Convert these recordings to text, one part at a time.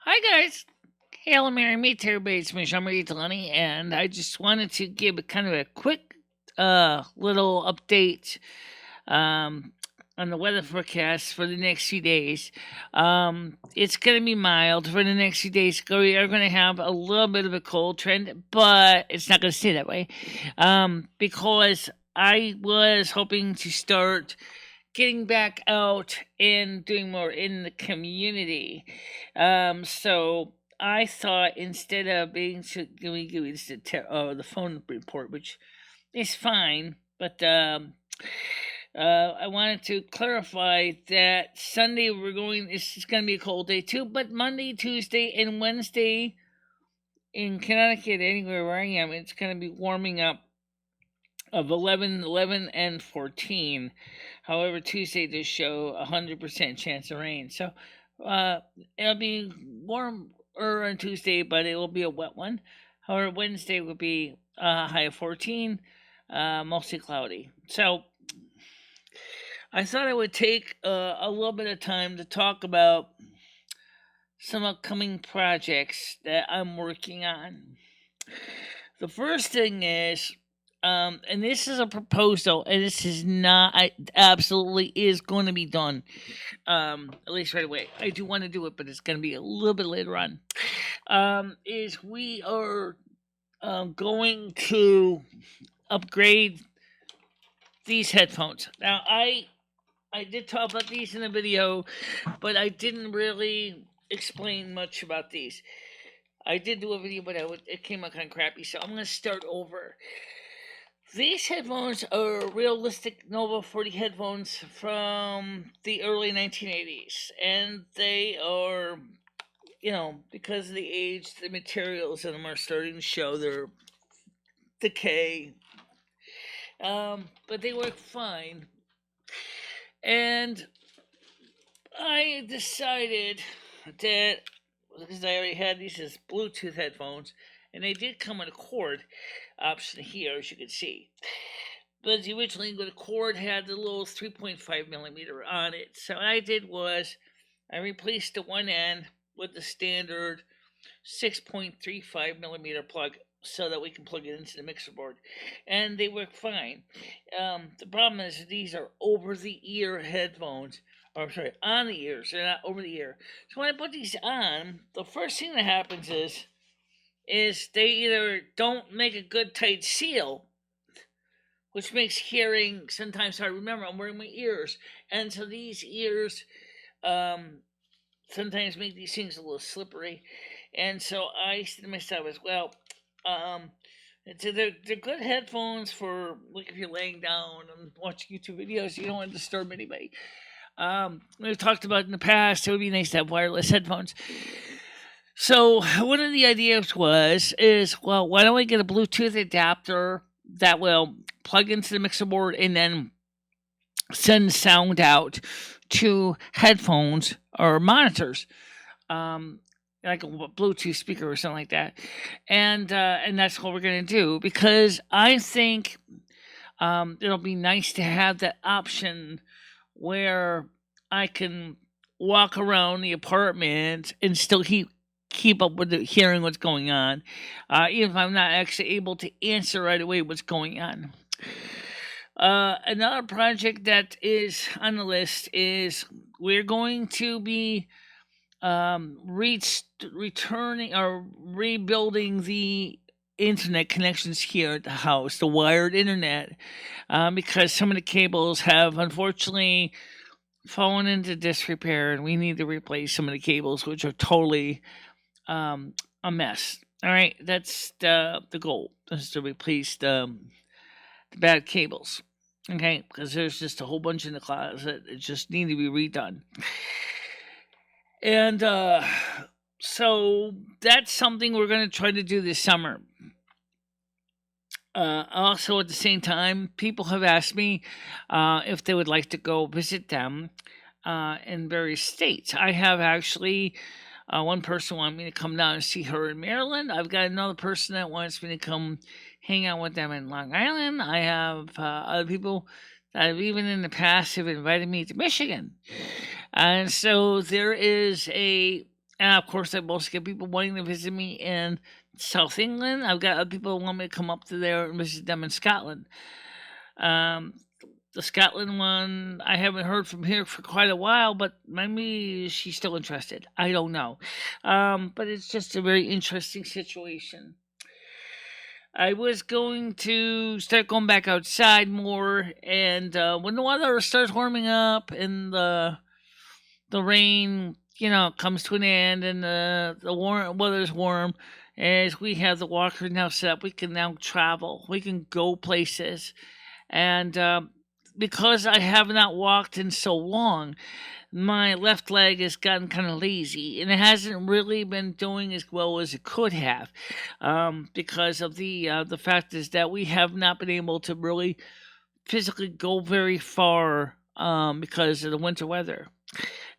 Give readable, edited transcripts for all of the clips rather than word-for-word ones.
Hi guys. Hail Mary, meet everybody. It's MicheleMarieDalene, and I just wanted to give a kind of a quick little update um on the weather forecast for the next few days. It's gonna be mild for the next few days. We are gonna have a little bit of a cold trend, but it's not gonna stay that way. Because I was hoping to start getting back out and doing more in the community. So I thought instead of being give me this the phone report, which is fine, but I wanted to clarify that Sunday we're going. It's going to be a cold day too, but Monday, Tuesday, and Wednesday in Connecticut, anywhere where I am, it's going to be warming up of 11, and 14. However, Tuesday does show 100% chance of rain. So it'll be warmer on Tuesday, but it will be a wet one. However, Wednesday will be a high of 14, mostly cloudy. So I thought I would take a little bit of time to talk about some upcoming projects that I'm working on. The first thing is, and this is a proposal, and this is not, I absolutely is going to be done, at least right away. I do want to do it, but it's going to be a little bit later on. Is we are going to upgrade these headphones. Now, I did talk about these in the video, but I didn't really explain much about these. I did do a video, but it came out kind of crappy, so I'm going to start over. These headphones are realistic Nova 40 headphones from the early 1980s, and they are, because of the age, the materials in them are starting to show their decay, but they work fine. And I decided that, because I already had these as Bluetooth headphones, and they did come with a cord option here, as you can see. But the originally cord had the little 3.5 millimeter on it. So what I did was I replaced the one end with the standard 6.35 millimeter plug so that we can plug it into the mixer board. And they work fine. The problem is these are over the ear headphones. Or sorry, on the ears. They're not over the ear. So when I put these on, the first thing that happens is they either don't make a good tight seal, which makes hearing sometimes hard. Remember, I'm wearing my ears, and so these ears sometimes make these things a little slippery. And so I said to myself as well, so they're good headphones for, like, if you're laying down and watching YouTube videos, you don't want to disturb anybody. We've talked about in the past, it would be nice to have wireless headphones. So one of the ideas is, well, why don't we get a Bluetooth adapter that will plug into the mixer board and then send sound out to headphones or monitors, like a Bluetooth speaker or something like that. And that's what we're going to do, because I think it'll be nice to have that option where I can walk around the apartment and still keep up with hearing what's going on, even if I'm not actually able to answer right away what's going on. Another project that is on the list is we're going to be returning or rebuilding the internet connections here at the house, the wired internet, because some of the cables have unfortunately fallen into disrepair, and we need to replace some of the cables, which are totally a mess. All right, that's the goal, is to replace the bad cables. Okay, because there's just a whole bunch in the closet that just need to be redone. And so that's something we're going to try to do this summer. Also, at the same time, people have asked me if they would like to go visit them in various states. I have actually one person wanted me to come down and see her in Maryland. I've got another person that wants me to come hang out with them in Long Island. I have other people that have even in the past have invited me to Michigan. And so there is a And of course, I've also got people wanting to visit me in South England. I've got other people who want me to come up to there and visit them in Scotland. Um, the Scotland one, I haven't heard from here for quite a while, but maybe she's still interested. I don't know. But it's just a very interesting situation. I was going to start going back outside more, and when the weather starts warming up and the rain, comes to an end, and the warm weather's warm, as we have the walker now set up, we can now travel. We can go places, and because I have not walked in so long, my left leg has gotten kind of lazy, and it hasn't really been doing as well as it could have, because of the fact is that we have not been able to really physically go very far, because of the winter weather.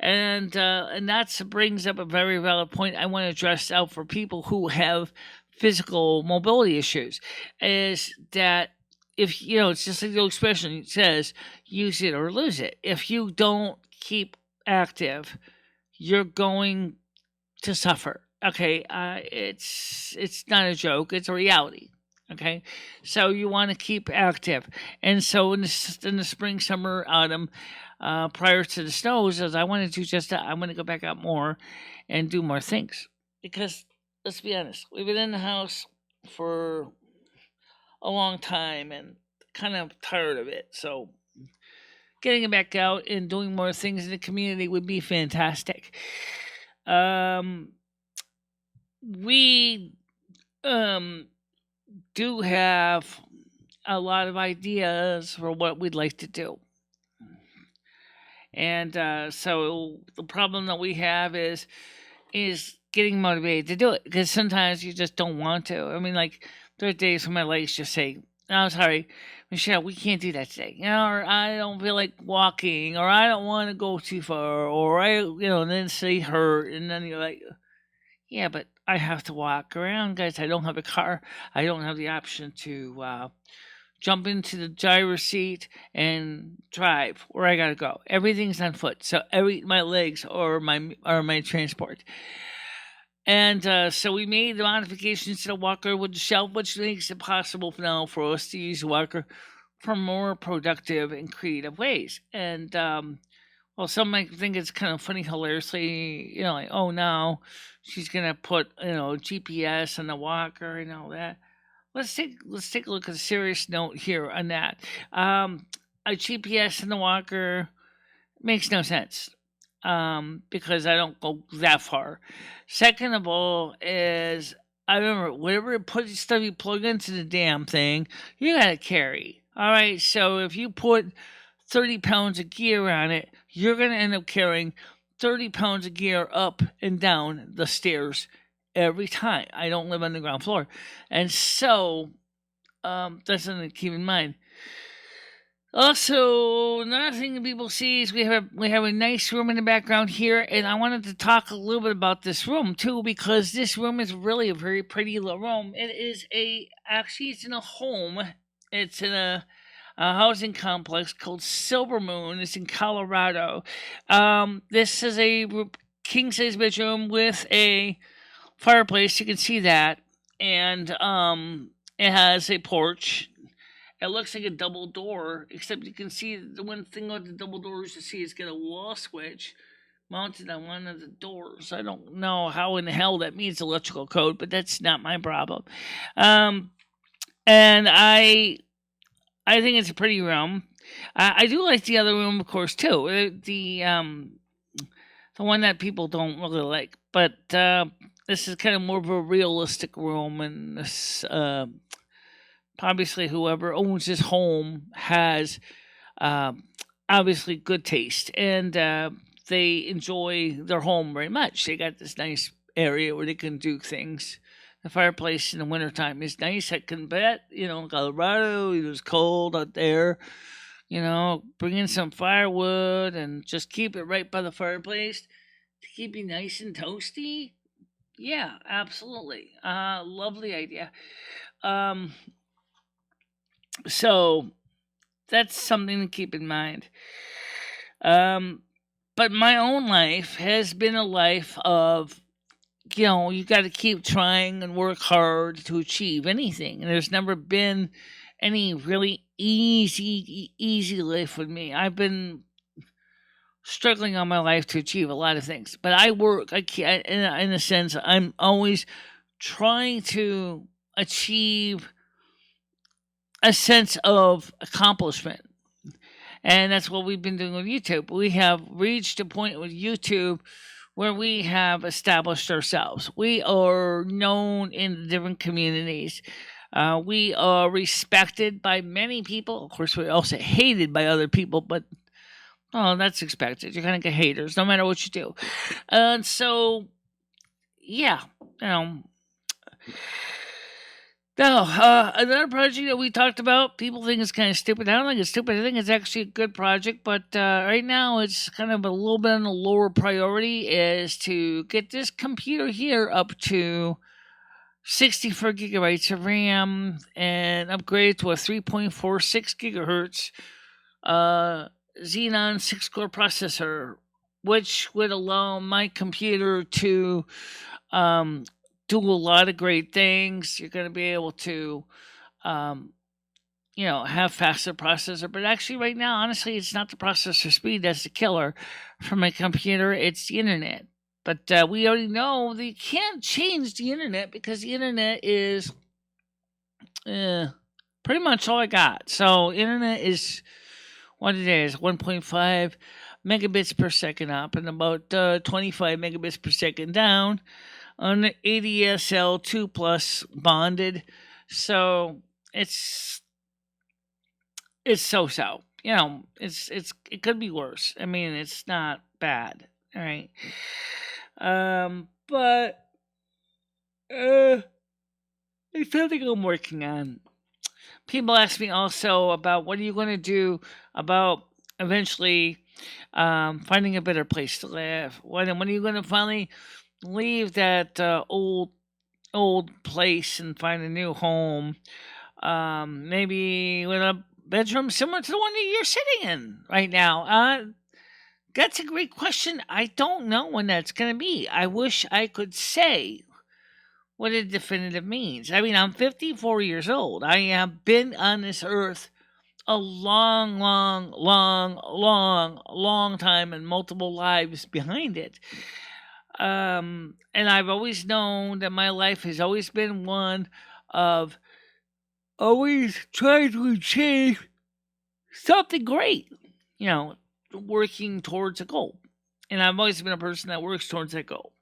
And that brings up a very valid point I want to address out for people who have physical mobility issues. Is that, if it's just like the old expression says, use it or lose it. If you don't keep active, you're going to suffer. Okay, it's not a joke; it's a reality. Okay, so you want to keep active, and so in the spring, summer, autumn, prior to the snows, as I want to do just that, I want to go back out more and do more things, because let's be honest, we've been in the house for a long time and kind of tired of it. So getting it back out and doing more things in the community would be fantastic. Um, we do have a lot of ideas for what we'd like to do. And so the problem that we have is getting motivated to do it, because sometimes you just don't want to. I mean, like, there are days when my legs just say, "I'm sorry, Michelle, we can't do that today," or I don't feel like walking, or I don't want to go too far, or and then say hurt, and then you're like, yeah, but I have to walk around, guys. I don't have a car. I don't have the option to jump into the driver's seat and drive where I gotta go. Everything's on foot, so my legs are my transport. And so we made the modifications to the walker with the shelf, which makes it possible now for us to use the walker for more productive and creative ways. And well, some might think it's kind of funny, hilariously, like, oh, now she's gonna put GPS on the walker and all that. Let's take a look at a serious note here on that. A GPS in the walker makes no sense, because I don't go that far. Second of all, is I remember whatever stuff you plug into the damn thing, you gotta carry. All right, so if you put 30 pounds of gear on it, you're gonna end up carrying 30 pounds of gear up and down the stairs every time. I don't live on the ground floor, and so that's something to keep in mind. Also, another thing that people see is we have a nice room in the background here, and I wanted to talk a little bit about this room too, because this room is really a very pretty little room. It's in a home. It's in a housing complex called Silvermoon. It's in Colorado. This is a king size bedroom with a fireplace. You can see that, and it has a porch. It looks like a double door, except you can see the one thing about the double doors, you see it's got a wall switch mounted on one of the doors. I don't know how in the hell that means electrical code, but that's not my problem. And I think it's a pretty room. I do like the other room, of course, too. The one that people don't really like, but this is kind of more of a realistic room, and this. Obviously, whoever owns this home has obviously good taste, and they enjoy their home very much. They got this nice area where they can do things. The fireplace in the wintertime is nice. I can bet, Colorado, it was cold out there. Bring in some firewood and just keep it right by the fireplace to keep you nice and toasty. Yeah, absolutely. Lovely idea. So that's something to keep in mind. But my own life has been a life of you got to keep trying and work hard to achieve anything. And there's never been any really easy life with me. I've been struggling on my life to achieve a lot of things, but I work. In a sense, I'm always trying to achieve a sense of accomplishment. And that's what we've been doing with YouTube. We have reached a point with YouTube where we have established ourselves. We are known in different communities. We are respected by many people. Of course, we're also hated by other people, but that's expected. You're going to get haters no matter what you do. And so, yeah, Now, another project that we talked about, people think it's kind of stupid. I don't think it's stupid. I think it's actually a good project, but right now it's kind of a little bit on the lower priority, is to get this computer here up to 64 gigabytes of RAM and upgrade to a 3.46 gigahertz Xenon 6-core processor, which would allow my computer to do a lot of great things. You're going to be able to, have faster processor. But actually, right now, honestly, it's not the processor speed that's the killer for my computer. It's the internet. But we already know that you can't change the internet because the internet is pretty much all I got. So internet is what it is, 1.5 megabits per second up and about 25 megabits per second down on the ADSL 2 plus bonded. So it's so. It could be worse. I mean, it's not bad. All right. But it's something I'm working on. People ask me also about what are you going to do about eventually finding a better place to live. When are you going to finally leave that old place and find a new home? Maybe with a bedroom similar to the one that you're sitting in right now. That's a great question. I don't know when that's going to be. I wish I could say what it definitive means. I mean, I'm 54 years old. I have been on this earth a long time and multiple lives behind it. And I've always known that my life has always been one of always trying to achieve something great, working towards a goal. And I've always been a person that works towards that goal.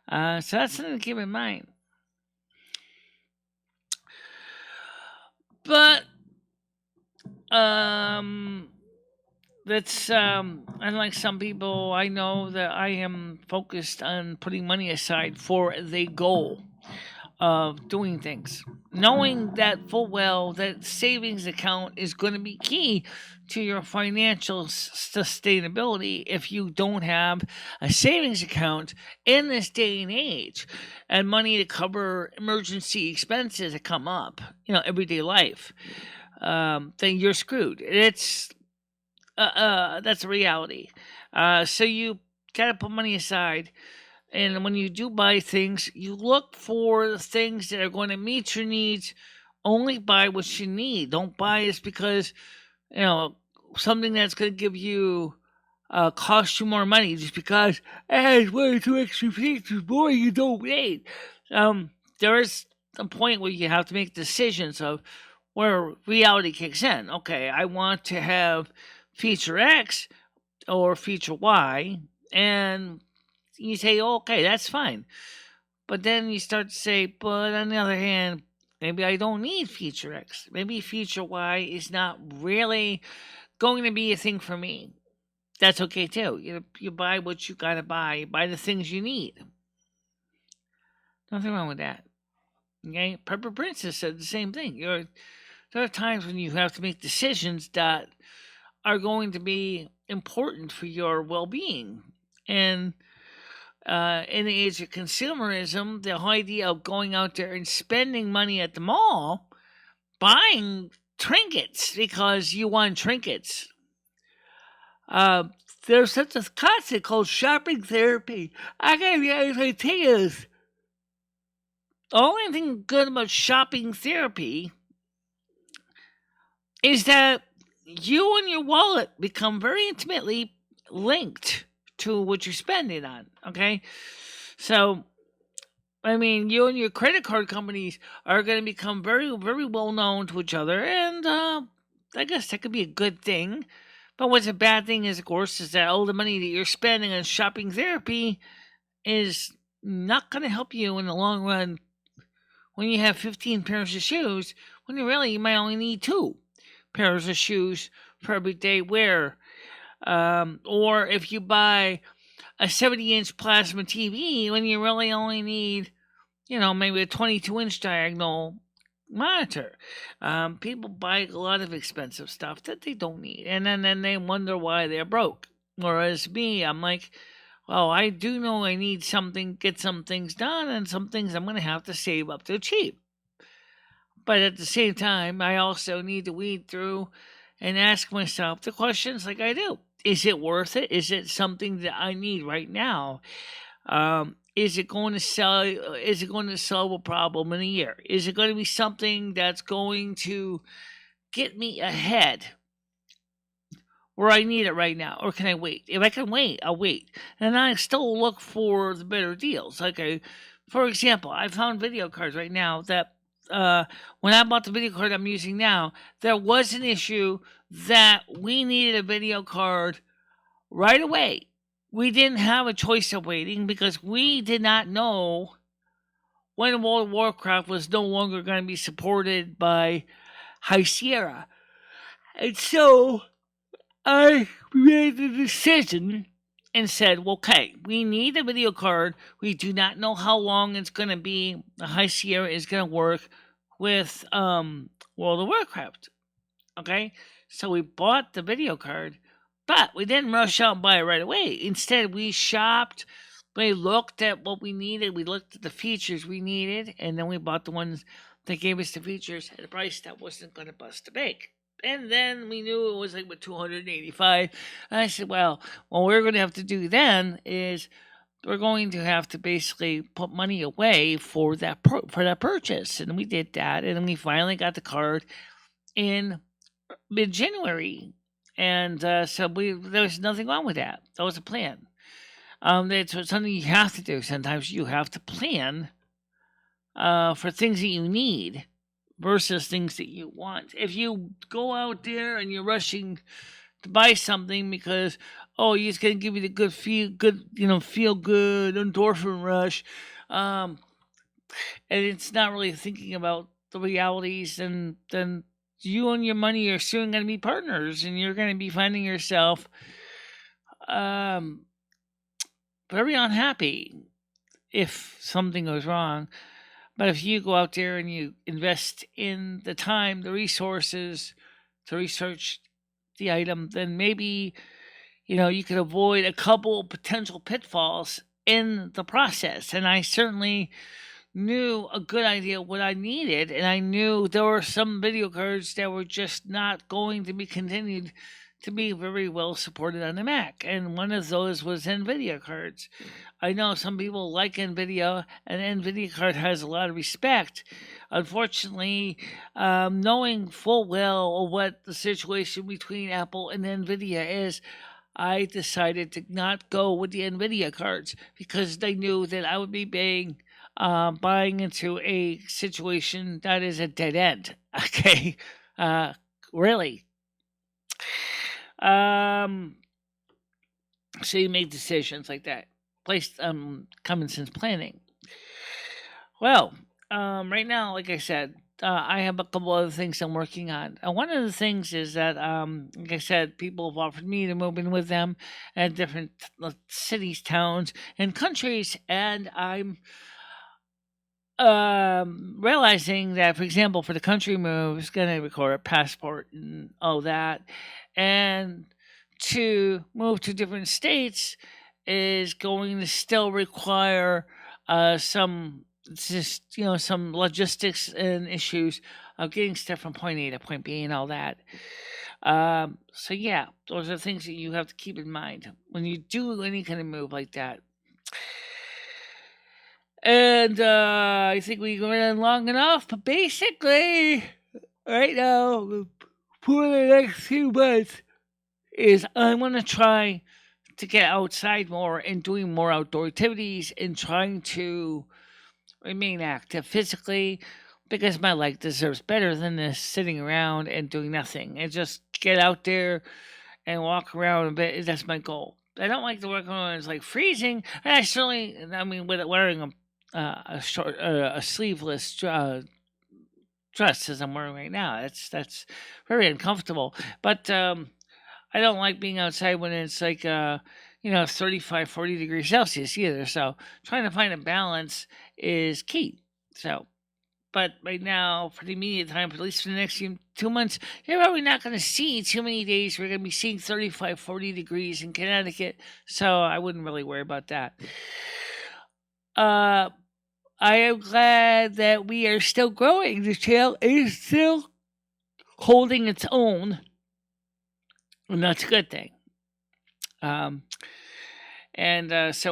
So that's something to keep in mind. But that's unlike some people, I know that I am focused on putting money aside for the goal of doing things, knowing that full well that savings account is going to be key to your financial sustainability. If you don't have a savings account in this day and age and money to cover emergency expenses that come up, everyday life, then you're screwed. It's that's a reality. So you gotta put money aside. And when you do buy things, you look for the things that are going to meet your needs. Only buy what you need. Don't buy it because, something that's going to give you, cost you more money just because it's one or two extra pieces more you don't need. There is a point where you have to make decisions of where reality kicks in. Okay, I want to have feature X or feature Y, and you say, okay, that's fine. But then you start to say, but on the other hand, maybe I don't need feature X. Maybe feature Y is not really going to be a thing for me. That's okay too. You buy what you gotta buy. You buy the things you need. Nothing wrong with that. Okay? Pepper Princess said the same thing. There are times when you have to make decisions that are going to be important for your well-being. And in the age of consumerism, the whole idea of going out there and spending money at the mall, buying trinkets because you want trinkets, there's such a concept called shopping therapy. I gotta be honest with you, the only thing good about shopping therapy is that you and your wallet become very intimately linked to what you're spending on. Okay, so I mean, you and your credit card companies are going to become very, very well known to each other, and I guess that could be a good thing. But what's a bad thing is, of course, is that all the money that you're spending on shopping therapy is not going to help you in the long run when you have 15 pairs of shoes, when you might only need 2 pairs of shoes for everyday wear. Or if you buy a 70-inch plasma TV when you really only need, maybe a 22-inch diagonal monitor. People buy a lot of expensive stuff that they don't need, and then they wonder why they're broke. Whereas me, I'm like, well, I do know I need something, get some things done, and some things I'm going to have to save up to achieve. But at the same time, I also need to weed through and ask myself the questions like I do. Is it worth it? Is it something that I need right now? Is it going to sell? Is it going to solve a problem in a year? Is it going to be something that's going to get me ahead where I need it right now, or can I wait? If I can wait, I'll wait, and I still look for the better deals. Okay, for example, I found video cards right now that when I bought the video card I'm using now, there was an issue that we needed a video card right away. We didn't have a choice of waiting because we did not know when World of Warcraft was no longer going to be supported by High Sierra. And so I made the decision and said, okay, we need a video card. We do not know how long it's going to be. The High Sierra is going to work with World of Warcraft. Okay? So we bought the video card, but we didn't rush out and buy it right away. Instead, we shopped. We looked at what we needed. We looked at the features we needed, and then we bought the ones that gave us the features at a price that wasn't going to bust the bank. And then we knew it was like $285. And I said, well, what we're going to have to do then is we're going to have to basically put money away for that purchase. And we did that, and then we finally got the card in mid-January. And so there was nothing wrong with that. That was a plan. It's something you have to do. Sometimes you have to plan for things that you need versus things that you want. If you go out there and you're rushing to buy something because it's going to give you the feel good endorphin rush, and it's not really thinking about the realities, and then you and your money are soon going to be partners, and you're going to be finding yourself very unhappy if something goes wrong. But if you go out there and you invest in the time, the resources to research the item, then maybe, you could avoid a couple potential pitfalls in the process. And I certainly knew a good idea what I needed, and I knew there were some video cards that were just not going to be continued to be very well supported on the Mac, and one of those was NVIDIA cards. I know some people like NVIDIA, and NVIDIA card has a lot of respect. Unfortunately, knowing full well what the situation between Apple and NVIDIA is, I decided to not go with the NVIDIA cards because they knew that I would be buying into a situation that is a dead end. Okay, really. So you make decisions like that. Common sense planning. Well, right now, like I said, I have a couple other things I'm working on. One of the things is that, like I said, people have offered me to move in with them at different cities, towns, and countries, and I'm realizing that, for example, for the country move, it's going to require a passport and all that. And to move to different states is going to still require some it's just some logistics and issues of getting stuff from point A to point B and all that. So yeah, those are things that you have to keep in mind when you do any kind of move like that. And I think we went on long enough, but basically, right now, for the next few months, is I want to try to get outside more and doing more outdoor activities and trying to remain active physically because my leg deserves better than this sitting around and doing nothing. And just get out there and walk around a bit. That's my goal. I don't like to work when it's like freezing. And I mean, with wearing a sleeveless dress as I'm wearing right now, that's very uncomfortable. But I don't like being outside when it's like 35, 40 degrees Celsius either. So trying to find a balance is key. So, but right now, for the immediate time, at least for the next 2 months, you're probably not going to see too many days. We're going to be seeing 35, 40 degrees in Connecticut. So I wouldn't really worry about that. I am glad that we are still growing. The channel is still holding its own. And that's a good thing. So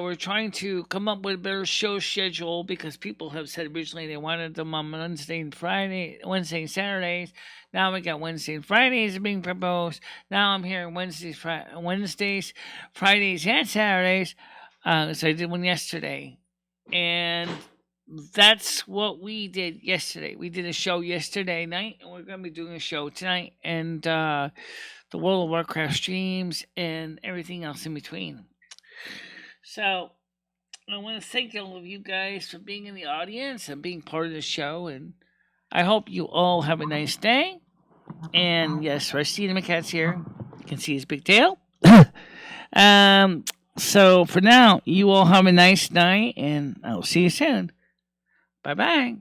we're trying to come up with a better show schedule because people have said originally they wanted them on Wednesday and Saturdays. Now we got Wednesday and Fridays being proposed. Now I'm hearing Wednesdays, Fridays, and Saturdays. So I did one yesterday, and that's what we did yesterday. We did a show yesterday night, and we're going to be doing a show tonight, and the World of Warcraft streams and everything else in between. So I want to thank all of you guys for being in the audience and being part of the show, and I hope you all have a nice day. And yes, Rusty the cat's here. You can see his big tail. So for now, you all have a nice night, and I'll see you soon. Bye bye.